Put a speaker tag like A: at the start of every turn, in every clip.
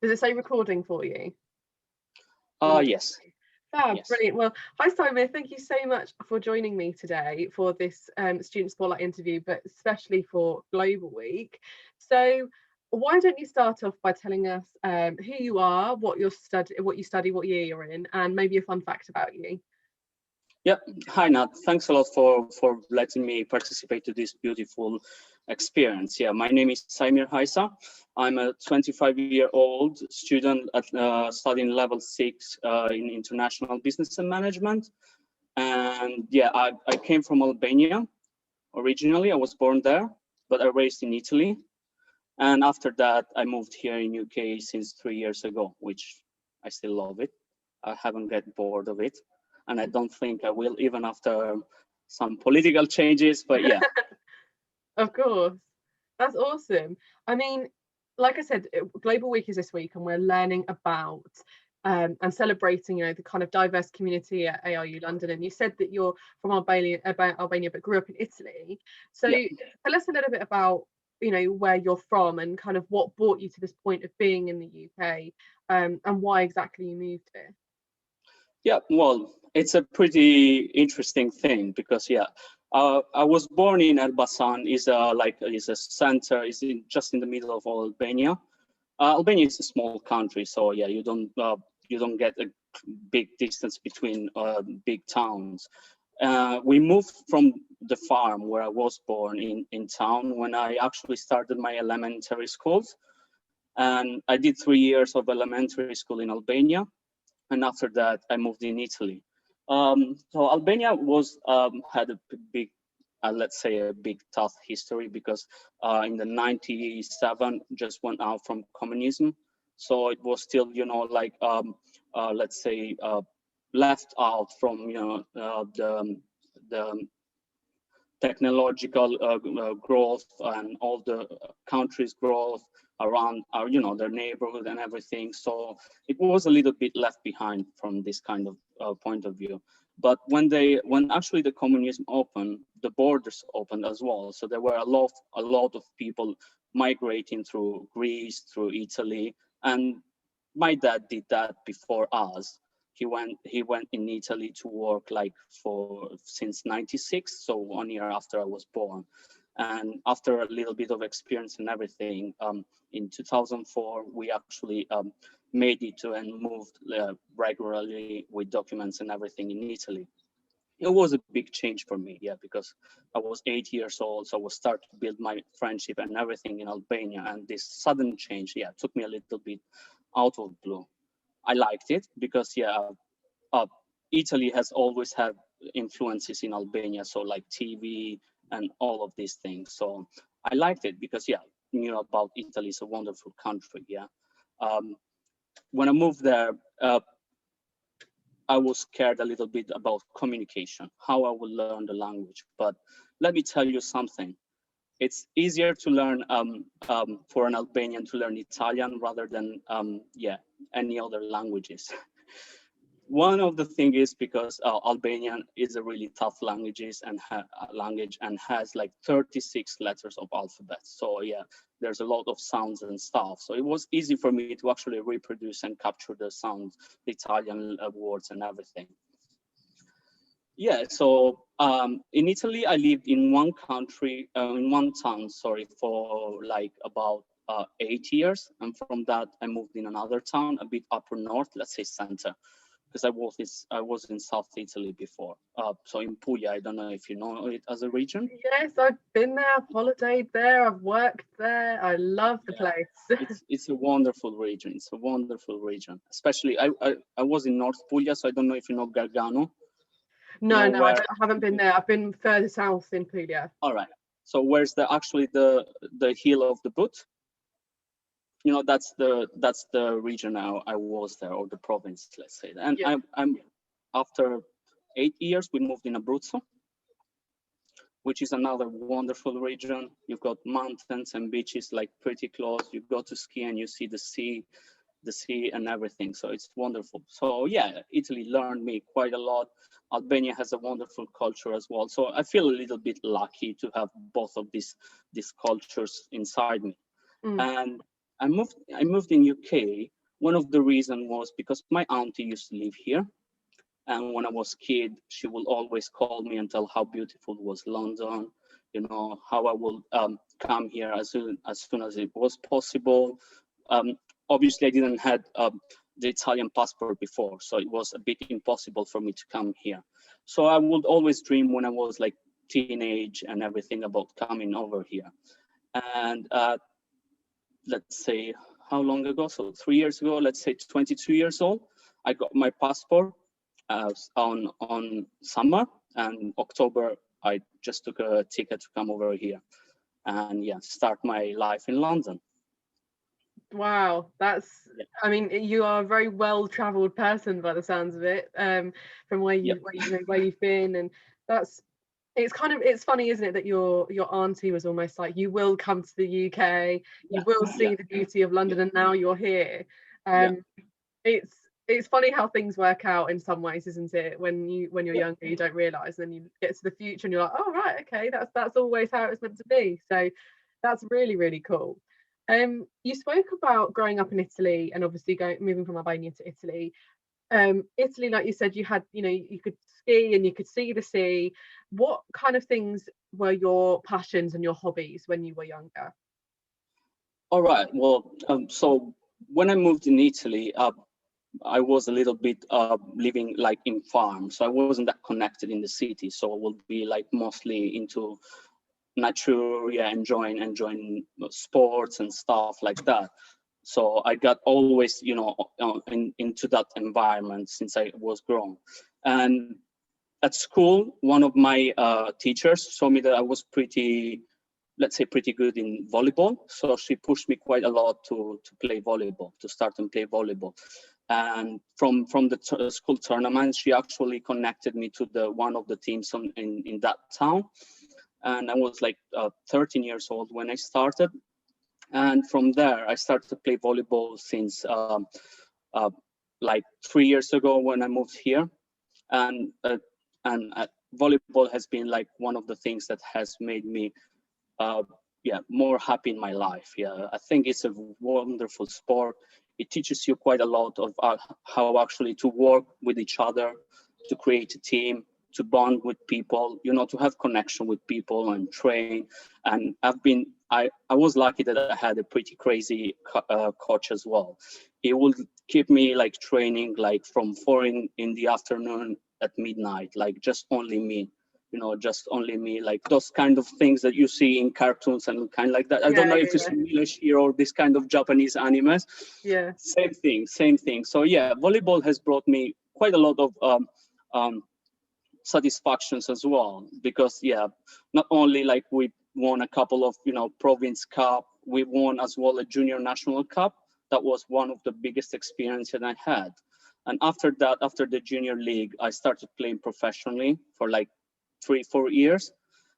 A: Does it say recording for you?
B: Yes.
A: Fab,
B: Yes.
A: brilliant. Well, hi Saimir, thank you so much for joining me today for this Student Spotlight interview, but especially for Global Week. So why don't you start off by telling us who you are, what you study, what year you're in, and maybe a fun fact about you.
B: Yep. Hi, Nat. Thanks a lot for letting me participate to this beautiful experience. Yeah, my name is Saimir Hysa. I'm a 25-year-old student at studying level 6 in international business and management. And yeah, I came from Albania originally. I was born there, but I raised in Italy. And after that, I moved here in UK since 3 years ago, which I still love it. I haven't get bored of it. And I don't think I will, even after some political changes, but yeah.
A: Of course. That's awesome. I mean, like I said, Global Week is this week, and we're learning about and celebrating, the kind of diverse community at ARU London. And you said that you're from Albania, but grew up in Italy. So
B: Yeah.
A: tell us a little bit about, where you're from and kind of what brought you to this point of being in the UK, and why exactly you moved here.
B: Yeah, well, it's a pretty interesting thing because I was born in Elbasan. Is a center. Just in the middle of Albania. Albania is a small country, so yeah, you don't get a big distance between big towns. We moved from the farm where I was born in town when I actually started my elementary schools, and I did 3 years of elementary school in Albania, and after that I moved in Italy. So Albania had a big, let's say, a big tough history because in the 97 just went out from communism, so it was still let's say left out from the technological growth and all the countries' growth around their neighborhood and everything. So it was a little bit left behind from this kind of point of view. But when actually the communism opened, the borders opened as well. So there were a lot of people migrating through Greece, through Italy, and my dad did that before us. He went in Italy to work like since 96, so 1 year after I was born. And after a little bit of experience and everything, in 2004 we actually made it to and moved regularly with documents and everything in Italy. It was a big change for me, yeah, because I was 8 years old, so I was start to build my friendship and everything in Albania, and this sudden change, yeah, took me a little bit out of blue. I liked it because Italy has always had influences in Albania, so like TV and all of these things. So I liked it because knew about Italy. It's a wonderful country. Yeah. When I moved there, I was scared a little bit about communication, how I would learn the language. But let me tell you something. It's easier to learn for an Albanian to learn Italian rather than any other languages. One of the things is because Albanian is a really tough language and has like 36 letters of alphabet. So yeah, there's a lot of sounds and stuff. So it was easy for me to actually reproduce and capture the sounds, the Italian words and everything. Yeah, so in Italy, I lived in one town, for like about 8 years. And from that, I moved in another town, a bit upper north, let's say center, because I was in South Italy before. So in Puglia, I don't know if you know it as a region.
A: Yes, I've been there, I've holidayed there, I've worked there. I love the place.
B: It's a wonderful region. It's a wonderful region. Especially, I was in North Puglia, so I don't know if you know Gargano.
A: No, I haven't been there. I've been further south in Puglia.
B: All right. So where's actually the hill of the boot? That's the region I was there, or the province, let's say. And
A: yeah.
B: I'm after 8 years, we moved in Abruzzo, which is another wonderful region. You've got mountains and beaches like pretty close. You go to ski and you see the sea and everything. So it's wonderful. So yeah, Italy learned me quite a lot. Albania has a wonderful culture as well. So I feel a little bit lucky to have both of these cultures inside me. And I moved in UK. One of the reasons was because my auntie used to live here, and when I was kid, she would always call me and tell how beautiful was London, how I will come here as soon as it was possible. Um, Obviously, I didn't had the Italian passport before, so it was a bit impossible for me to come here. So I would always dream when I was like teenage and everything about coming over here. And let's say how long ago? So 3 years ago, let's say 22 years old, I got my passport on summer, and October I just took a ticket to come over here and yeah, start my life in London.
A: Wow, that's,
B: Yeah.
A: I mean, you are a very well-traveled person by the sounds of it, from where
B: Yep.
A: where you've been, and that's, it's funny, isn't it, that your auntie was almost like, you will come to the UK, you
B: Yeah.
A: will
B: Yeah.
A: see the beauty of London, and now you're here.
B: Yeah.
A: It's it's funny how things work out in some ways, isn't it? When you're
B: Yeah.
A: younger, you don't realise, and then you get to the future, and you're like, oh right, okay, that's always how it's meant to be. So that's really, really cool. You spoke about growing up in Italy and obviously moving from Albania to Italy. Italy, like you said, you had, you could ski and you could see the sea. What kind of things were your passions and your hobbies when you were younger?
B: All right. Well, so when I moved in Italy, I was a little bit living like in farm, so I wasn't that connected in the city. So I would be like mostly into nature, yeah, enjoying sports and stuff like that. So I got always, into that environment since I was grown. And at school, one of my teachers told me that I was pretty, let's say, pretty good in volleyball. So she pushed me quite a lot to play volleyball, to start and play volleyball. And from the school tournament, she actually connected me to the one of the teams in that town. And I was like 13 years old when I started. And from there, I started to play volleyball since uh, like 3 years ago when I moved here. And volleyball has been like one of the things that has made me uh, more happy in my life. Yeah, I think it's a wonderful sport. It teaches you quite a lot of how actually to work with each other, to create a team, to bond with people, to have connection with people and train. And I was lucky that I had a pretty crazy coach as well. He would keep me like training like from 4 in the afternoon at midnight, like just only me, just only me, like those kind of things that you see in cartoons and kind of like that. I don't
A: Yeah,
B: know if it's English here or this kind of Japanese animes.
A: yeah,
B: Same thing, same thing. So yeah, volleyball has brought me quite a lot of um, satisfactions as well, because yeah, not only like we won a couple of province cup, we won as well a junior national cup. That was one of the biggest experiences I had. And after that, after the junior league, I started playing professionally for like 3-4 years,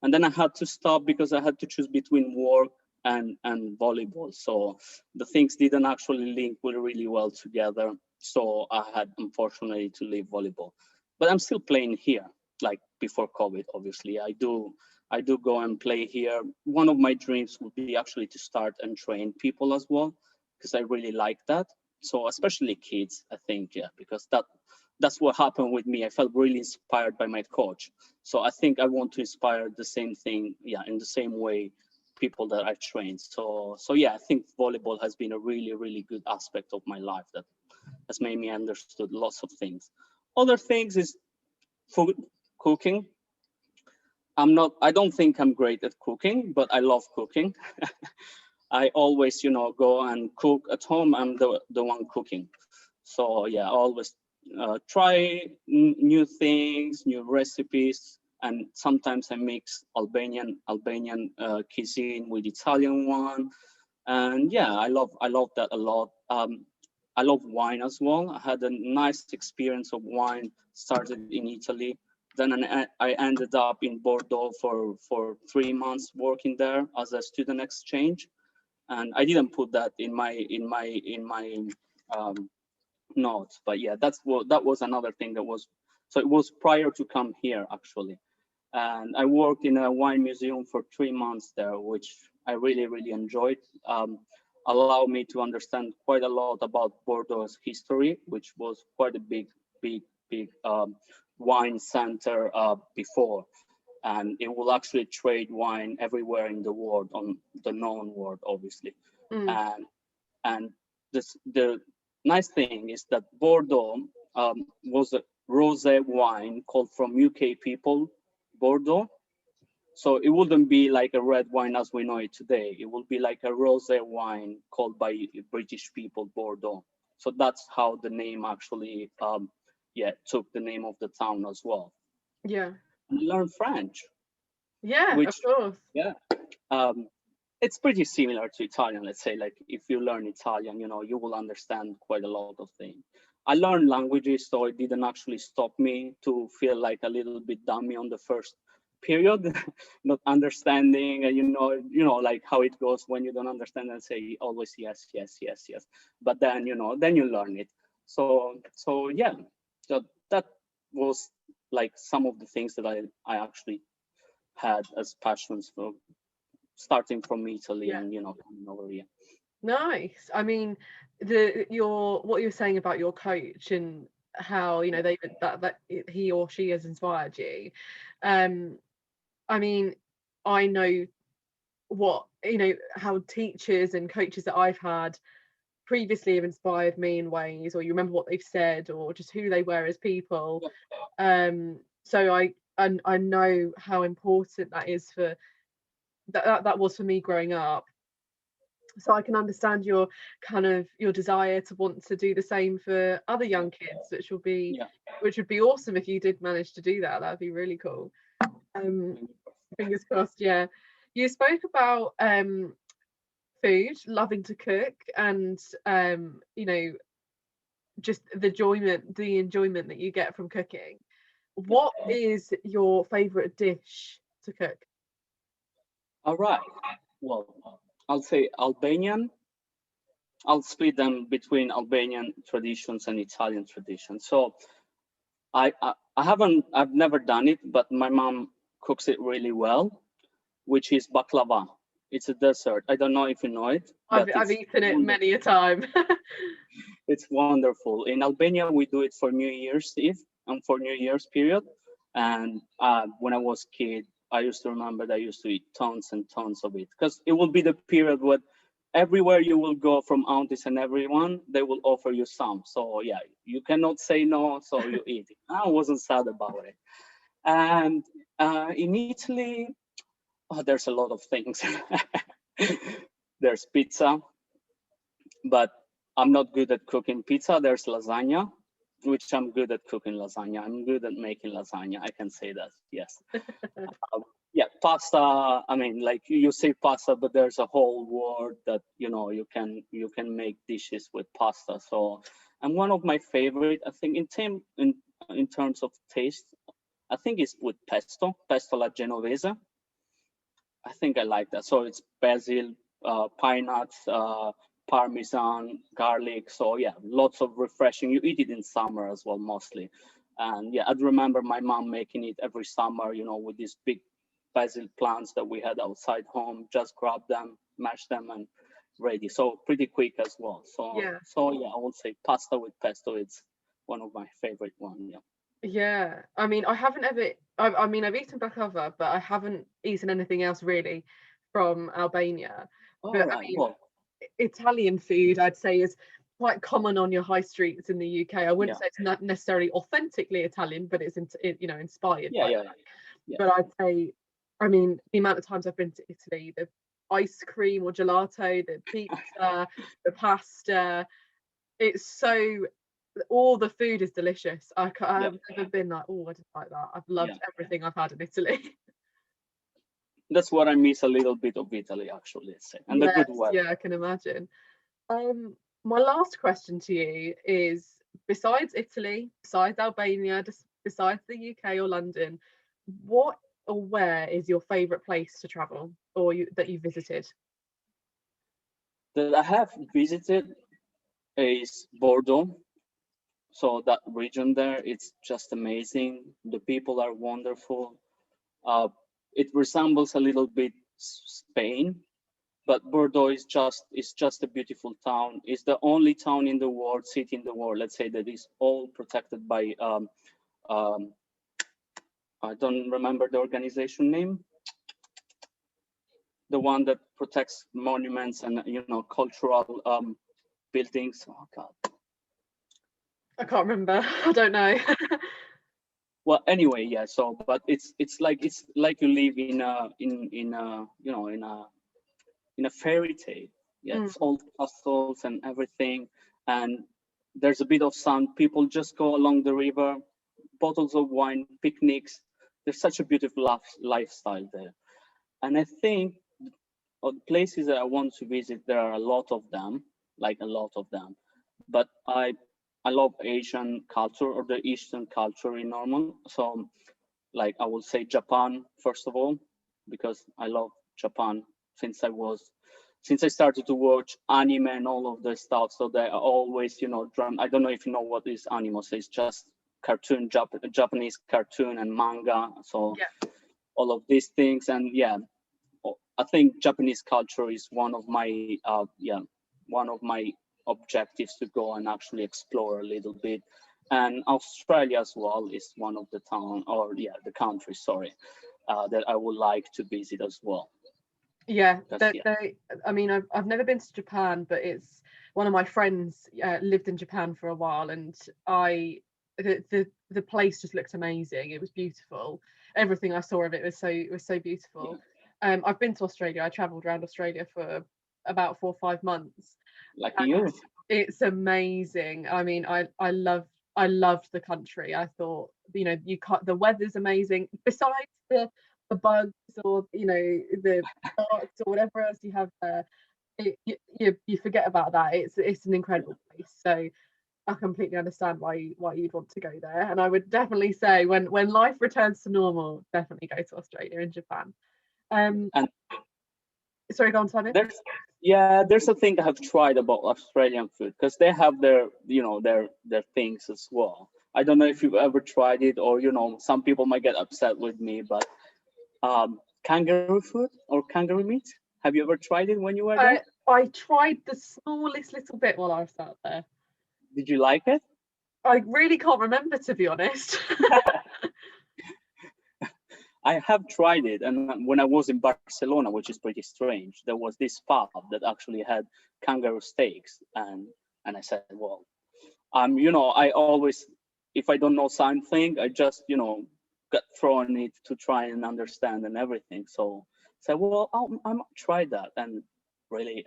B: and then I had to stop because I had to choose between work and volleyball. So the things didn't actually link really well together, so I had unfortunately to leave volleyball. But I'm still playing here, like before COVID. Obviously, I do go and play here. One of my dreams would be actually to start and train people as well, because I really like that. So especially kids, I think, yeah, because that's what happened with me. I felt really inspired by my coach. So I think I want to inspire the same thing, yeah, in the same way, people that I've trained. So yeah, I think volleyball has been a really, really good aspect of my life that has made me understood lots of things. Other things is food, cooking. I don't think I'm great at cooking, but I love cooking. I always, go and cook at home. I'm the one cooking. So yeah, I always try new things, new recipes, and sometimes I mix Albanian cuisine with Italian one. And yeah, I love that a lot. I love wine as well. I had a nice experience of wine. Started in Italy, then I ended up in Bordeaux for 3 months working there as a student exchange. And I didn't put that in my um, notes, but yeah, that was another thing that was. So it was prior to come here actually, and I worked in a wine museum for 3 months there, which I really enjoyed. allowed me to understand quite a lot about Bordeaux's history, which was quite a big wine center before, and it will actually trade wine everywhere in the world, on the known world, obviously.
A: Mm.
B: And the nice thing is that Bordeaux was a rosé wine called from UK people, Bordeaux. So it wouldn't be like a red wine as we know it today. It would be like a rosé wine called by British people, Bordeaux. So that's how the name actually, yeah, took the name of the town as well.
A: Yeah.
B: And learn French,
A: Yeah, of
B: which,
A: course.
B: yeah, um, it's pretty similar to Italian. Let's say, like if you learn Italian, you will understand quite a lot of things. I learned languages, so it didn't actually stop me to feel like a little bit dummy on the first period, not understanding, and like how it goes when you don't understand and say always yes, yes, yes, yes. But then, then you learn it. So yeah, that was like some of the things that I actually had as passions for, starting from Italy
A: Yeah.
B: and coming over here.
A: Nice. I mean, what you're saying about your coach and how they that he or she has inspired you. Um, I mean, I know what how teachers and coaches that I've had previously have inspired me in ways, or you remember what they've said, or just who they were as people. So I know how important that is for that was for me growing up. So I can understand your kind of your desire to want to do the same for other young kids,
B: Yeah.
A: which would be awesome if you did manage to do that. That'd be really cool. Fingers crossed. Yeah, you spoke about food, loving to cook, and just the enjoyment that you get from cooking. What is your favorite dish to cook?
B: All right. Well, I'll say Albanian. I'll split them between Albanian traditions and Italian traditions. So I've never done it, but my mom cooks it really well, which is baklava. It's a dessert. I don't know if you know it, but
A: I've eaten it many a time.
B: it's wonderful. In Albania, we do it for New Year's Eve and for New Year's period. And when I was a kid, I used to remember that I used to eat tons and tons of it, because it will be the period where everywhere you will go, from aunties and everyone, they will offer you some. So yeah, you cannot say no, so you eat it. I wasn't sad about it. And in Italy, oh, there's a lot of things. There's pizza, but I'm not good at cooking pizza. There's lasagna, which I'm good at cooking lasagna. I'm good at making lasagna. I can say that, yes. Yeah, pasta. I mean, like you say pasta, but there's a whole world that you can make dishes with pasta. So, and one of my favorite, I think, in terms of taste, I think it's with pesto la genovese. I think I like that. So it's basil, pine nuts, parmesan, garlic. So yeah, lots of refreshing. You eat it in summer as well, mostly. And yeah, I'd remember my mom making it every summer, with these big basil plants that we had outside home. Just grab them, mash them, and ready. So pretty quick as well. So
A: Yeah.
B: so yeah, I would say pasta with pesto. It's one of my favorite one. Yeah.
A: Yeah, I mean, I haven't ever. I mean, I've eaten baklava, but I haven't eaten anything else really from Albania.
B: All
A: But I
B: right.
A: mean,
B: Well,
A: Italian food, I'd say, is quite common on your high streets in the UK. I wouldn't
B: yeah.
A: say it's not necessarily authentically Italian, but inspired
B: Yeah.
A: by
B: Yeah.
A: that.
B: Yeah.
A: But I'd say, I mean, the amount of times I've been to Italy, the ice cream or gelato, the pizza, the pasta, it's so all the food is delicious.
B: Yeah.
A: I've never been like, oh, I didn't like that. I've
B: Yeah.
A: loved everything I've had in Italy.
B: That's what I miss a little bit of Italy, actually, let's say, and the
A: Yes,
B: good weather.
A: yeah, I can imagine. Um, my last question to you is: besides Italy, besides Albania, just besides the UK or London, what or where is your favourite place to travel, or that you visited?
B: That I have visited is Bordeaux. So that region there, it's just amazing. The people are wonderful. Uh, it resembles a little bit Spain, but Bordeaux is just a beautiful town. It's the only town in the world, city in the world, let's say, that is all protected by um, I don't remember the organization name, the one that protects monuments and cultural buildings. Oh God.
A: I can't remember. I don't know.
B: Well, anyway, yeah. So, but it's like you live in a in a fairy tale. Yeah,
A: Mm.
B: it's all castles and everything, and there's a bit of sun. People just go along the river, bottles of wine, picnics. There's such a beautiful lifestyle there, and I think places that I want to visit, there are a lot of them, like a lot of them. But I love Asian culture or the Eastern culture in normal. So like I will say Japan first of all, because I love Japan since since I started to watch anime and all of the stuff. So they are always, I don't know if you know what is anime. So it's just Japanese cartoon and manga. So
A: Yeah.
B: all of these things, and yeah, I think Japanese culture is one of my objectives to go and actually explore a little bit. And Australia as well is one of the countries, sorry, that I would like to visit as well.
A: Yeah,
B: Yeah.
A: I mean, I've never been to Japan, but it's one of my friends lived in Japan for a while, and the place just looked amazing. It was beautiful. Everything I saw of it was so beautiful. I've been to Australia. I travelled around Australia for about 4 or 5 months.
B: Like
A: And
B: you.
A: it's amazing. I mean, I loved the country. I thought, you can't, the weather's amazing. Besides the bugs or the sharks or whatever else you have there, you forget about that. It's an incredible place. So I completely understand why you'd want to go there. And I would definitely say when life returns to normal, definitely go to Australia and Japan.
B: And
A: Sorry, go on, Simon.
B: there's a thing I have tried about Australian food because they have their things as well. I don't know if you've ever tried it, or some people might get upset with me, but kangaroo food or kangaroo meat. Have you ever tried it when you were there?
A: I tried the smallest little bit while I was out there.
B: Did you like it?
A: I really can't remember, to be honest.
B: I have tried it, and when I was in Barcelona, which is pretty strange, there was this pub that actually had kangaroo steaks, and I said, well, I always, if I don't know something, I just get thrown it to try and understand and everything. So say, well, I might try that, and really,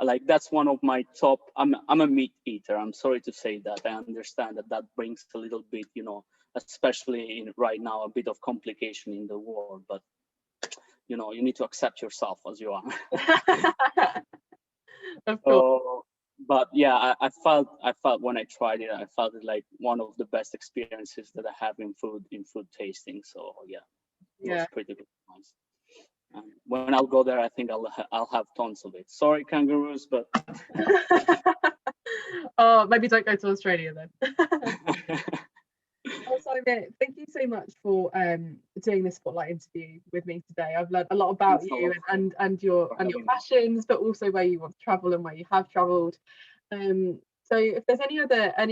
B: like that's one of my top. I'm a meat eater. I'm sorry to say that. I understand that brings a little bit, especially in right now, a bit of complication in the world. But you need to accept yourself as you are.
A: Of course.
B: But yeah, I felt when I tried it, I felt it like one of the best experiences that I have in food tasting. So yeah, it was pretty good. Nice. When I'll go there, I think I'll have tons of it. Sorry, kangaroos, but
A: oh, maybe don't go to Australia then. Also, thank you so much for doing this spotlight interview with me today. I've learned a lot about you and your passions, but also where you want to travel and where you have travelled. So if there's any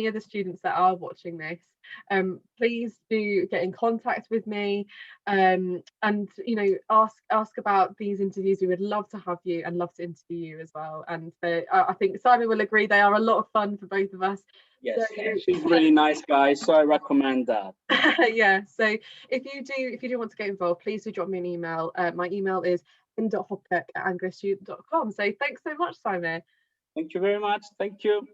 A: other students that are watching this, please do get in contact with me, and ask about these interviews. We would love to have you and love to interview you as well. And I think Simon will agree they are a lot of fun for both of us.
B: Yes, she's really nice, guys. So I recommend that.
A: Yeah. So if you do want to get involved, please do drop me an email. My email is in.hopkirk@anglistudent.com. So thanks so much, Simon.
B: Thank you very much. Thank you.